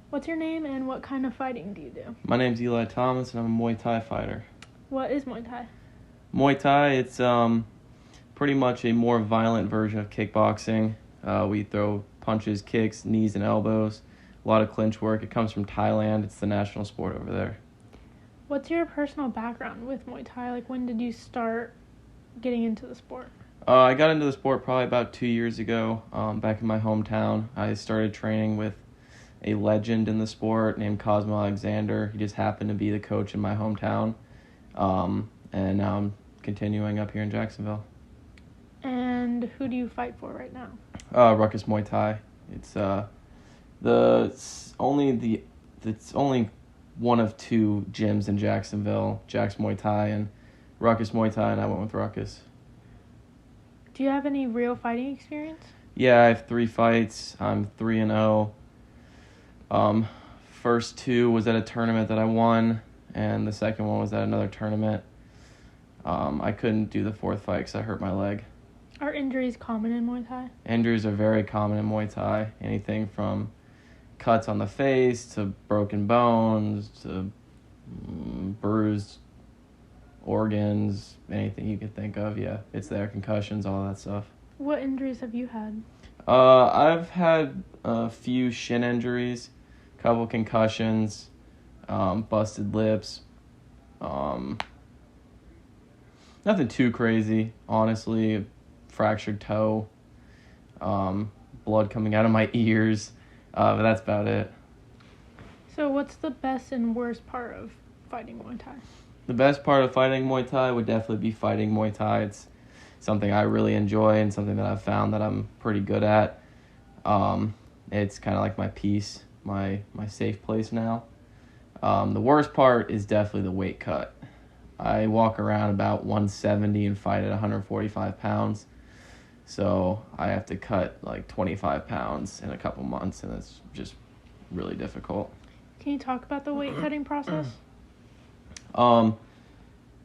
What's your name and what kind of fighting do you do? My name's Eli Thomas, and I'm a Muay Thai fighter. What is Muay Thai? Muay Thai, it's pretty much a more violent version of kickboxing. We throw punches, kicks, knees, and elbows. A lot of clinch work. It comes from Thailand. It's the national sport over there. What's your personal background with Muay Thai? Like, when did you start getting into the sport? I got into the sport probably about 2 years ago, back in my hometown. I started training with a legend in the sport named Cosmo Alexander. He just happened to be the coach in my hometown. And now I'm continuing up here in Jacksonville. And who do you fight for right now? Ruckus Muay Thai. It's it's only one of two gyms in Jacksonville, Jack's Muay Thai and Ruckus Muay Thai, and I went with Ruckus. Do you have any real fighting experience? Yeah, I have 3 fights. I'm 3-0. First 2 was at a tournament that I won, and the second one was at another tournament. I couldn't do the 4th fight because I hurt my leg. Are injuries common in Muay Thai? Injuries are very common in Muay Thai. Anything from cuts on the face to broken bones to bruised organs, anything you could think of. Yeah, it's there. Concussions, all that stuff. What injuries have you had? I've had a few shin injuries, a couple concussions, busted lips. Nothing too crazy, honestly. Fractured toe, blood coming out of my ears, but that's about it. So what's the best and worst part of fighting Muay Thai? The best part of fighting Muay Thai would definitely be fighting Muay Thai. It's something I really enjoy and something that I've found that I'm pretty good at. It's kind of like my peace, my safe place now. The worst part is definitely the weight cut. I walk around about 170 and fight at 145 pounds. So I have to cut like 25 pounds in a couple months, and it's just really difficult. Can you talk about the weight cutting process?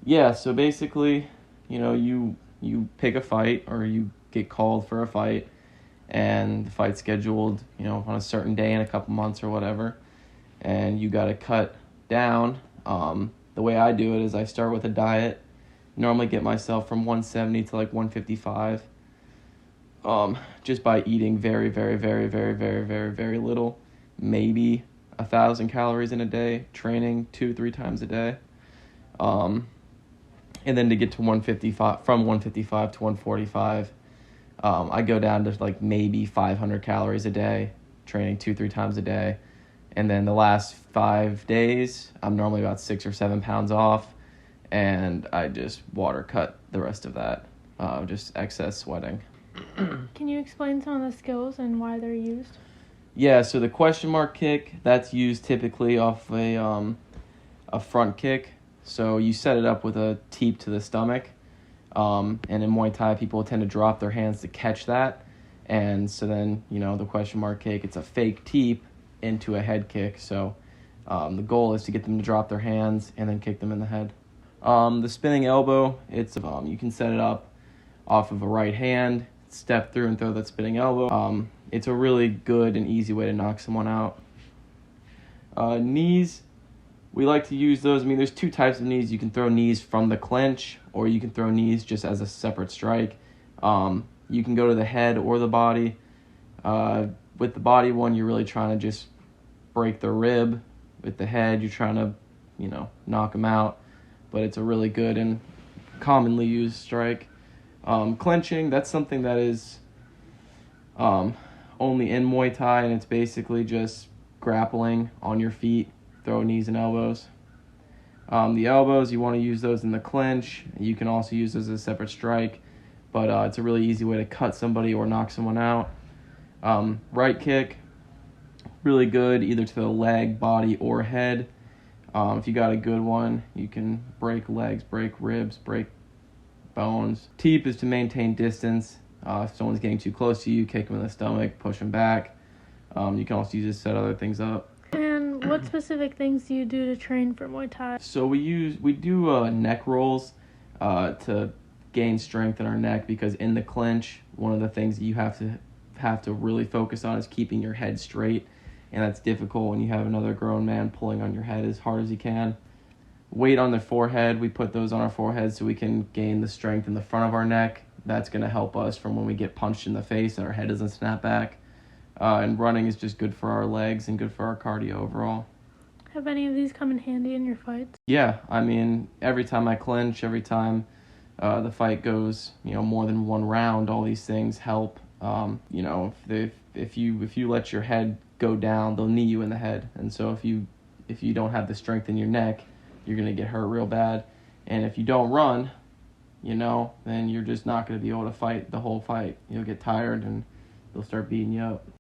Yeah, so basically, you pick a fight or you get called for a fight, and the fight's scheduled, on a certain day in a couple months or whatever, and you got to cut down. The way I do it is I start with a diet, normally get myself from 170 to like 155. Just by eating very, very, very, very, very, very, very little, maybe 1,000 calories in a day, training 2-3 times a day. And then to get to 155, from 155 to 145, I go down to like maybe 500 calories a day, training 2-3 times a day. And then the last 5 days, I'm normally about 6 or 7 pounds off, and I just water cut the rest of that, just excess sweating. Can you explain some of the skills and why they're used? Yeah, so the question mark kick, that's used typically off a front kick. So you set it up with a teep to the stomach. And in Muay Thai, people tend to drop their hands to catch that. And so then, the question mark kick, it's a fake teep into a head kick. So the goal is to get them to drop their hands and then kick them in the head. The spinning elbow, it's you can set it up off of a right hand, step through and throw that spinning elbow. It's a really good and easy way to knock someone out. Knees, we like to use those. There's 2 types of knees. You can throw knees from the clinch, or you can throw knees just as a separate strike. You can go to the head or the body. With the body one, you're really trying to just break the rib. With the head, you're trying to, knock them out. But it's a really good and commonly used strike. Clenching, that's something that is only in Muay Thai, and it's basically just grappling on your feet, throw knees and elbows. The elbows, you want to use those in the clinch. You can also use those as a separate strike, but it's a really easy way to cut somebody or knock someone out. Right kick, really good either to the leg, body, or head. If you got a good one, you can break legs, break ribs, break bones. Teep is to maintain distance. If someone's getting too close to you, kick them in the stomach, push them back. You can also use it to set other things up. And what specific things do you do to train for Muay Thai? So we do neck rolls to gain strength in our neck, because in the clinch, one of the things that you have to really focus on is keeping your head straight and that's difficult when you have another grown man pulling on your head as hard as he can. Weight on the forehead, we put those on our forehead so we can gain the strength in the front of our neck. That's going to help us from when we get punched in the face and our head doesn't snap back. And running is just good for our legs and good for our cardio overall. Have any of these come in handy in your fights? Yeah, I mean, every time I clinch, every time the fight goes, more than one round, all these things help. If you let your head go down, they'll knee you in the head. And so if you don't have the strength in your neck, you're going to get hurt real bad. And if you don't run, then you're just not going to be able to fight the whole fight. You'll get tired and they'll start beating you up.